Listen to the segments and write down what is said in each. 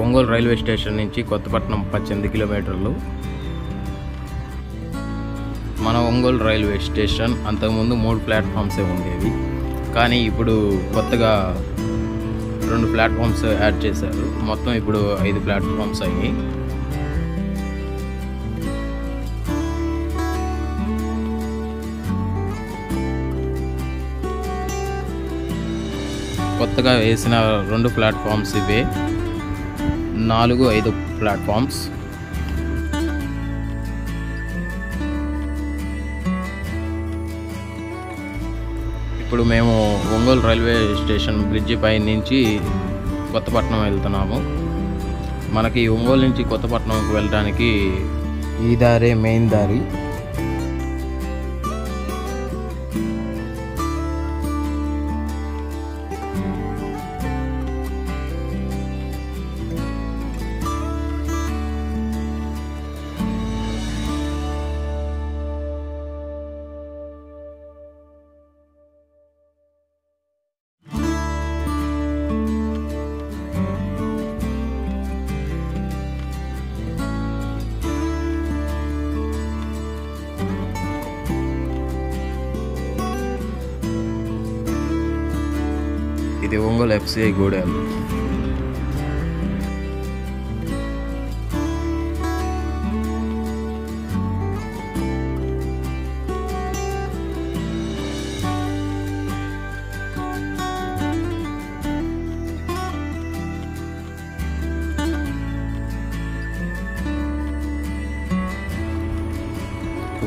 Ongole railway station నుంచి కొత్తపట్నం 18 కిలోమీటర్లు. మన ఒంగోలు రైల్వే స్టేషన్ అంతకుముందు 3 ప్లాట్ఫామ్సే ఉండేవి, కానీ ఇప్పుడు కొత్తగా 2 ప్లాట్ఫామ్స్ యాడ్ చేశారు. మొత్తం ఇప్పుడు 5 ప్లాట్ఫామ్స్ అయ్యాయి. కొత్తగా వేసిన 2 ప్లాట్ఫామ్స్ ఇవే. 4-5 ప్లాట్ఫామ్స్. ఇప్పుడు మేము ఒంగోలు రైల్వే స్టేషన్ బ్రిడ్జి పై నుంచి కొత్తపట్నం వెళ్తున్నాము. మనకి ఒంగోలు నుంచి కొత్తపట్నంకి వెళ్ళడానికి ఈ దారే మెయిన్ దారి. ఇది Ongole FCI Gudem.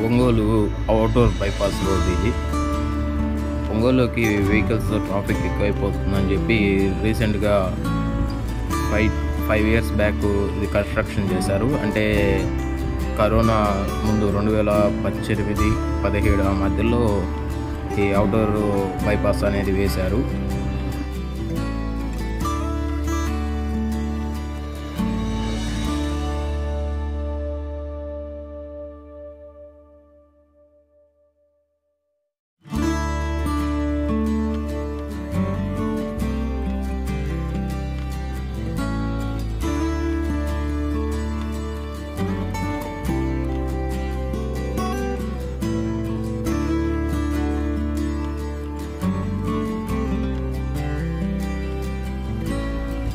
Ongole outdoor bypass road ఇది. ఒంగోలుకి వెహికల్స్ ట్రాఫిక్ ఎక్కువైపోతుందని చెప్పి రీసెంట్గా 5 ఇయర్స్ బ్యాక్ ఇది కన్స్ట్రక్షన్ చేశారు. అంటే కరోనా ముందు 2018-17 ఆ మధ్యలో ఈ అవుట్డోర్ బైపాస్ అనేది వేశారు.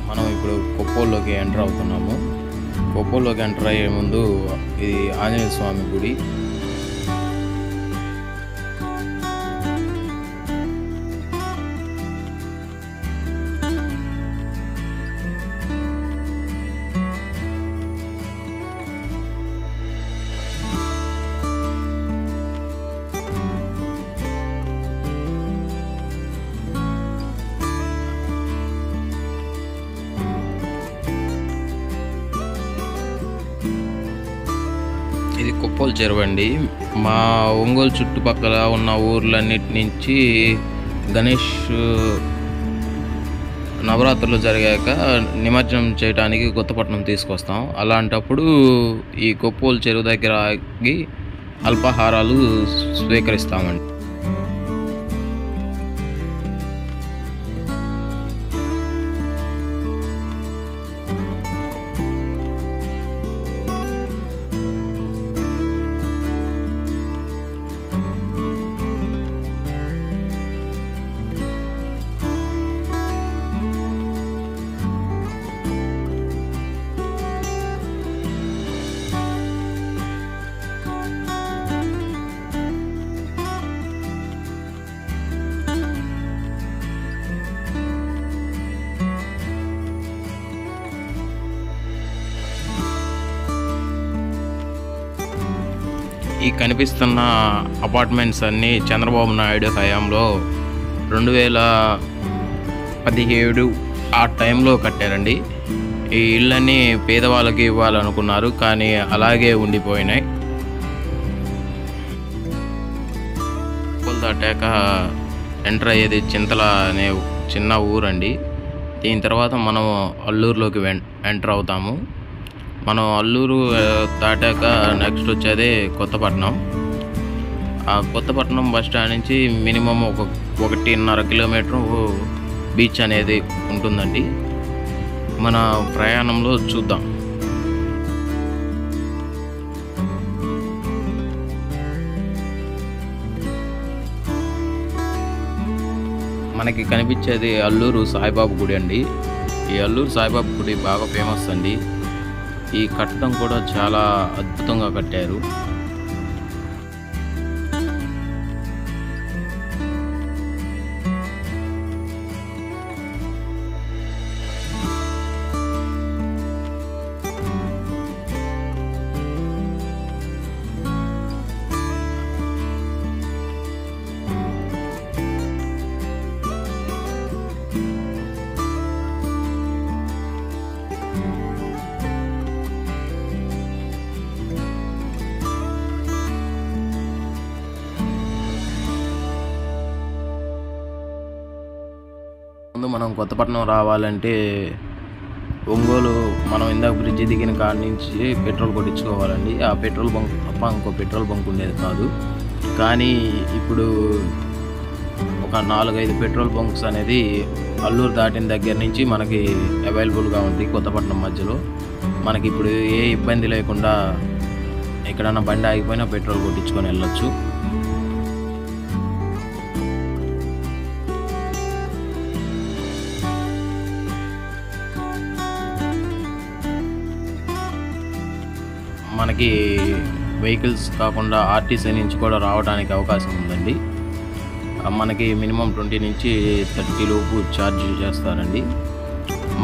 మనం ఇప్పుడు కొప్పోల్లోకి ఎంటర్ అవుతున్నాము. కొప్పోల్లోకి ఎంటర్ అయ్యే ముందు ఇది ఆంజనేయ స్వామి గుడి. ఇది కొప్పోలు చెరువు అండి. మా ఒంగోలు చుట్టుపక్కల ఉన్న ఊర్లన్నిటి నుంచి గణేష్ నవరాత్రులు జరిగాక నిమజ్జనం చేయడానికి కొత్తపట్నం తీసుకొస్తాం. అలాంటప్పుడు ఈ కొప్పోలు చెరువు దగ్గర ఆగి అల్పాహారాలు స్వీకరిస్తామండి. ఈ కనిపిస్తున్న అపార్ట్మెంట్స్ అన్నీ చంద్రబాబు నాయుడు హయాంలో 2017 ఆ టైంలో కట్టారండి. ఈ ఇళ్ళన్నీ పేదవాళ్ళకి ఇవ్వాలనుకున్నారు, కానీ అలాగే ఉండిపోయినాయి. దాటాక ఎంటర్ అయ్యేది చింతల అనే చిన్న ఊరండి. దీని తర్వాత మనం అల్లూరులోకి ఎంటర్ అవుతాము. మనం అల్లూరు దాటాక నెక్స్ట్ వచ్చేది కొత్తపట్నం. ఆ కొత్తపట్నం బస్ స్టాండ్ నుంచి మినిమం 1.5 కిలోమీటర్ బీచ్ అనేది ఉంటుందండి. మన ప్రయాణంలో చూద్దాం. మనకి కనిపించేది అల్లూరు సాయిబాబా గుడి అండి. ఈ అల్లూరు సాయిబాబా గుడి బాగా ఫేమస్ అండి. ఈ కట్టడం కూడా చాలా అద్భుతంగా కట్టారు. ముందు మనం కొత్తపట్నం రావాలంటే ఒంగోలు మనం ఇందాక బ్రిడ్జి దిగిన కాడి నుంచి పెట్రోల్ కొట్టించుకోవాలండి. ఆ పెట్రోల్ బంక్ తప్ప ఇంకో పెట్రోల్ బంక్ ఉండేది కాదు. కానీ ఇప్పుడు ఒక 4-5 పెట్రోల్ బంక్స్ అనేది అల్లూరు దాటిన దగ్గర నుంచి మనకి అవైలబుల్గా ఉంది. కొత్తపట్నం మధ్యలో మనకి ఇప్పుడు ఏ ఇబ్బంది లేకుండా ఎక్కడన్నా బండి ఆగిపోయినా పెట్రోల్ కొట్టించుకొని వెళ్ళొచ్చు. మనకి వెహికల్స్ కాకుండా ఆర్టీసీ నుంచి కూడా రావడానికి అవకాశం ఉందండి. మనకి మినిమం 20 నుంచి 30 లోపు ఛార్జ్ చేస్తారండి.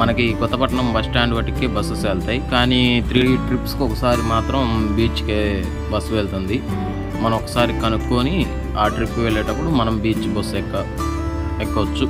మనకి కొత్తపట్నం బస్ స్టాండ్ వాటికి బస్సెస్ వెళ్తాయి. కానీ 3 ట్రిప్స్కి ఒకసారి మాత్రం బీచ్కే బస్సు వెళ్తుంది. మనం ఒకసారి కనుక్కొని ఆ ట్రిప్ వెళ్ళేటప్పుడు మనం బీచ్ బస్సు ఎక్కవచ్చు.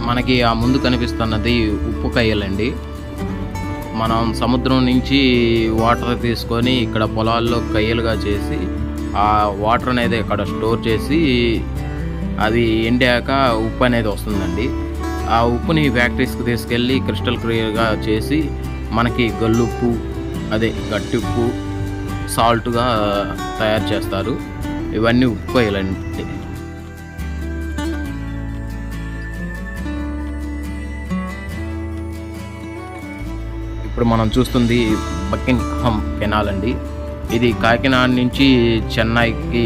మనకి ఆ ముందు కనిపిస్తున్నది ఉప్పు కయ్యలండి. మనం సముద్రం నుంచి వాటర్ తీసుకొని ఇక్కడ పొలాల్లో కయ్యలుగా చేసి ఆ వాటర్ అనేది అక్కడ స్టోర్ చేసి అది ఎండాక ఉప్పు అనేది వస్తుందండి. ఆ ఉప్పుని ఫ్యాక్టరీస్కి తీసుకెళ్ళి క్రిస్టల్ క్లియర్గా చేసి మనకి గల్లుప్పు అదే గట్టి ఉప్పు సాల్ట్గా తయారు చేస్తారు. ఇవన్నీ ఉప్పు కయ్యలండి. ఇప్పుడు మనం చూస్తుంది బకింగ్హామ్ కెనాల్ అండి. ఇది కాకినాడ నుంచి చెన్నైకి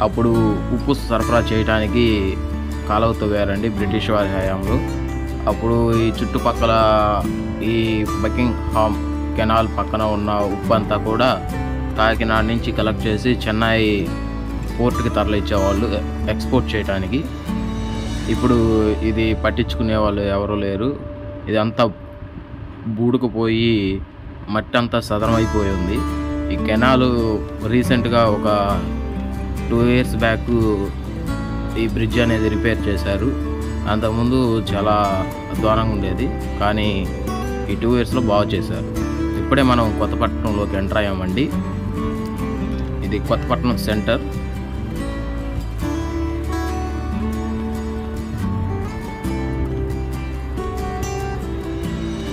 అప్పుడు ఉప్పు సరఫరా చేయడానికి కాలువ తవ్వారండి బ్రిటిష్ వారి హయాంలో. అప్పుడు ఈ చుట్టుపక్కల ఈ బకింగ్హామ్ కెనాల్ పక్కన ఉన్న ఉప్పు అంతా కూడా కాకినాడ నుంచి కలెక్ట్ చేసి చెన్నై పోర్ట్కి తరలించేవాళ్ళు ఎక్స్పోర్ట్ చేయడానికి. ఇప్పుడు ఇది పట్టించుకునే వాళ్ళు ఎవరు లేరు. ఇదంతా బూడుకుపోయి మట్టి అంతా సదరమైపోయి ఉంది. ఈ కెనాలు రీసెంట్గా ఒక 2 years బ్యాక్ ఈ బ్రిడ్జ్ అనేది రిపేర్ చేశారు. అంతకుముందు చాలా అధ్వానంగా ఉండేది, కానీ ఈ 2 yearsలో బాగు చేశారు. ఇప్పుడే మనం కొత్తపట్నంలోకి ఎంటర్ అయ్యామండి. ఇది కొత్తపట్నం సెంటర్.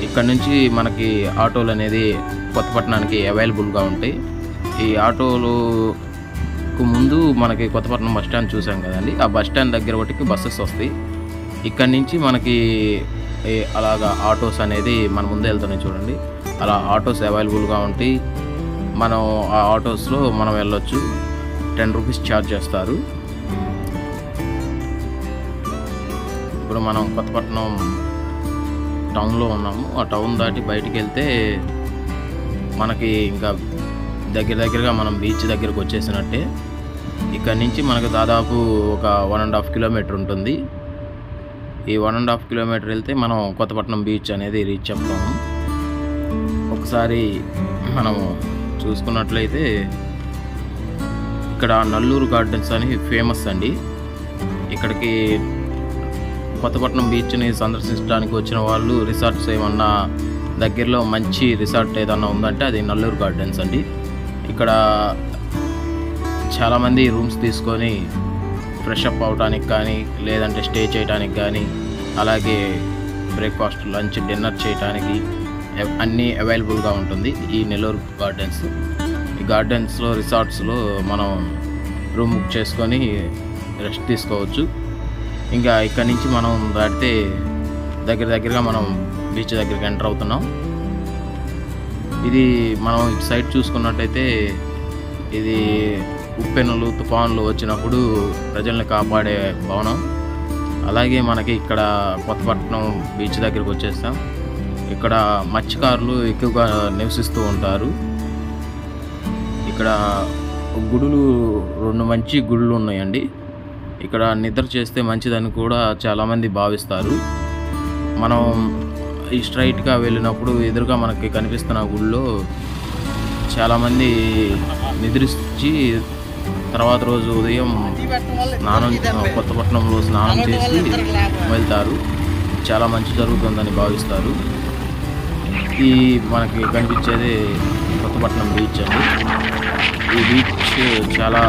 ఇక్కడ నుంచి మనకి ఆటోలు అనేది కొత్తపట్నానికి అవైలబుల్గా ఉంటాయి. ఈ ఆటోలకు ముందు మనకి కొత్తపట్నం బస్ స్టాండ్ చూసాం కదండి. ఆ బస్ స్టాండ్ దగ్గర ఒకటికి బస్సెస్ వస్తాయి. ఇక్కడ నుంచి మనకి అలాగా ఆటోస్ అనేది మన ముందే వెళ్తున్నాయి చూడండి. అలా ఆటోస్ అవైలబుల్గా ఉంటాయి. మనం ఆ ఆటోస్లో మనం వెళ్ళొచ్చు. 10 రూపీస్ ఛార్జ్ చేస్తారు. ఇప్పుడు మనం కొత్తపట్నం టౌన్లో ఉన్నాము. ఆ టౌన్ దాటి బయటికి వెళ్తే మనకి ఇంకా దగ్గరగా మనం బీచ్ దగ్గరకు వచ్చేసినట్టే. ఇక్కడ నుంచి మనకు దాదాపు ఒక 1.5 కిలోమీటర్ ఉంటుంది. ఈ 1.5 కిలోమీటర్ వెళ్తే మనం కొత్తపట్నం బీచ్ అనేది రీచ్ అవుతాము. ఒకసారి మనము చూసుకున్నట్లయితే ఇక్కడ నల్లూరు గార్డెన్స్ అని ఫేమస్ అండి. ఇక్కడికి కొత్తపట్నం బీచ్ని సందర్శించడానికి వచ్చిన వాళ్ళు రిసార్ట్స్ ఏమన్నా దగ్గరలో మంచి రిసార్ట్ ఏదన్నా ఉందంటే అది నల్లూరు గార్డెన్స్ అండి. ఇక్కడ చాలామంది రూమ్స్ తీసుకొని ఫ్రెష్ అప్ అవడానికి కానీ, లేదంటే స్టే చేయడానికి కానీ, అలాగే బ్రేక్ఫాస్ట్, లంచ్, డిన్నర్ చేయడానికి అన్నీ అవైలబుల్గా ఉంటుంది ఈ నెల్లూరు గార్డెన్స్. ఈ గార్డెన్స్లో, రిసార్ట్స్లో మనం రూమ్ బుక్ చేసుకొని రెస్ట్ తీసుకోవచ్చు. ఇంకా ఇక్కడి నుంచి మనం దాటితే దగ్గరగా మనం బీచ్ దగ్గరికి ఎంటర్ అవుతున్నాం. ఇది మనం ఇటు సైడ్ చూసుకున్నట్టయితే ఇది ఉప్పెనులు, తుఫాన్లు వచ్చినప్పుడు ప్రజల్ని కాపాడే భవనం. అలాగే మనకి ఇక్కడ కొత్తపట్నం బీచ్ దగ్గరికి వచ్చేస్తాం. ఇక్కడ మత్స్యకారులు ఎక్కువగా నివసిస్తూ ఉంటారు. ఇక్కడ గుడులు, 2 మంచి గుడులు ఉన్నాయండి. ఇక్కడ నిద్ర చేస్తే మంచిదని కూడా చాలామంది భావిస్తారు. మనం ఈ స్ట్రైట్గా వెళ్ళినప్పుడు ఎదురుగా మనకి కనిపిస్తున్న గుడిలో చాలామంది నిద్రించి తర్వాత రోజు ఉదయం కొత్తపట్నంలో స్నానం చేసి వెళ్తారు. చాలా మంచి జరుగుతుందని భావిస్తారు. ఈ మనకి కనిపించేది కొత్తపట్నం బీచ్ అండి. ఈ బీచ్ చాలా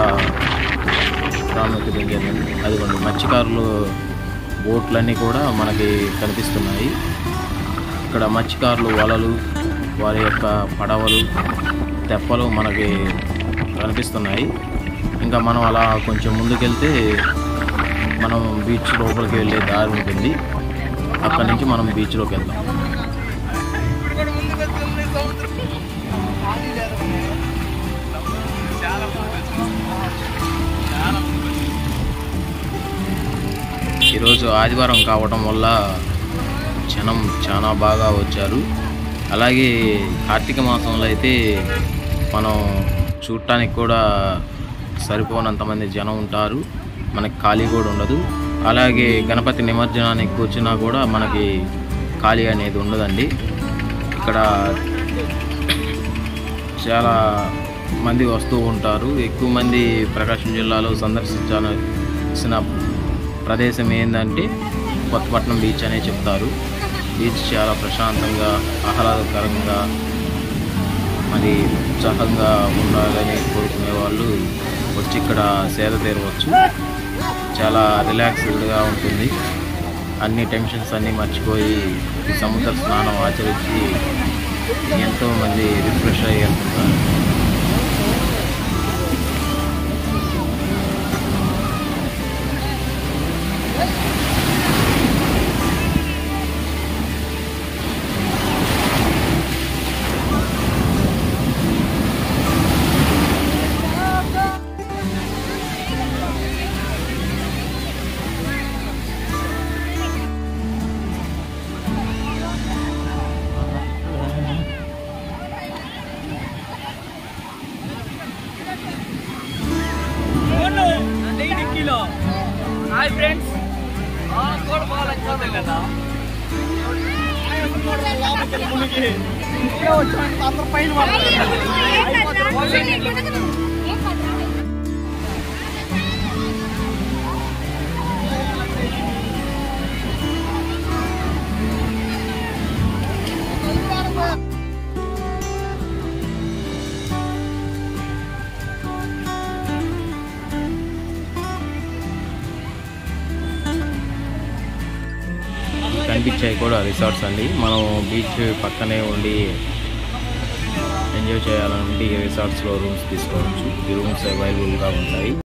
ప్రాముఖ్యత చెందింది. అదిగోండి మత్స్యకారులు బోట్లన్నీ కూడా మనకి కనిపిస్తున్నాయి. ఇక్కడ మత్స్యకారులు వలలు, వారి యొక్క పడవలు, తెప్పలు మనకి కనిపిస్తున్నాయి. ఇంకా మనం అలా కొంచెం ముందుకెళ్తే మనం బీచ్ లోపలికి వెళ్ళే దారి ఉంటుంది. అక్కడి నుంచి మనం బీచ్లోకి వెళ్దాం. ఈరోజు ఆదివారం కావడం వల్ల జనం చాలా బాగా వచ్చారు. అలాగే కార్తీక మాసంలో అయితే మనం చూడటానికి కూడా సరిపోనంతమంది జనం ఉంటారు. మనకి ఖాళీ కూడా ఉండదు. అలాగే గణపతి నిమజ్జనానికి వచ్చినా కూడా మనకి ఖాళీ అనేది ఉండదండి. ఇక్కడ చాలా మంది వస్తూ ఉంటారు. ఎక్కువ మంది ప్రకాశం జిల్లాలో సందర్శించాల్సిన ప్రదేశం ఏంటంటే కొత్తపట్నం బీచ్ అనే చెప్తారు. బీచ్ చాలా ప్రశాంతంగా, ఆహ్లాదకరంగా, మరి ఉత్సాహంగా ఉండాలని కోరుకునే వాళ్ళు వచ్చి ఇక్కడ సేద తీరవచ్చు. చాలా రిలాక్స్డ్గా ఉంటుంది. అన్ని టెన్షన్స్ అన్నీ మర్చిపోయి ఈ సముద్ర స్నానం ఆచరించి ఎంతోమంది రిఫ్రెష్ అయ్యి వెళ్తుంటారు. हाय फ्रेंड्स कोड बहुत अच्छा लगा కనిపించాయి కూడా రిసార్ట్స్ అండి. మనం బీచ్ పక్కనే ఉండి ఎంజాయ్ చేయాలనుకుంటే ఈ రిసార్ట్స్లో రూమ్స్ తీసుకోవచ్చు. ఈ రూమ్స్ అవైలబుల్గా ఉంటాయి.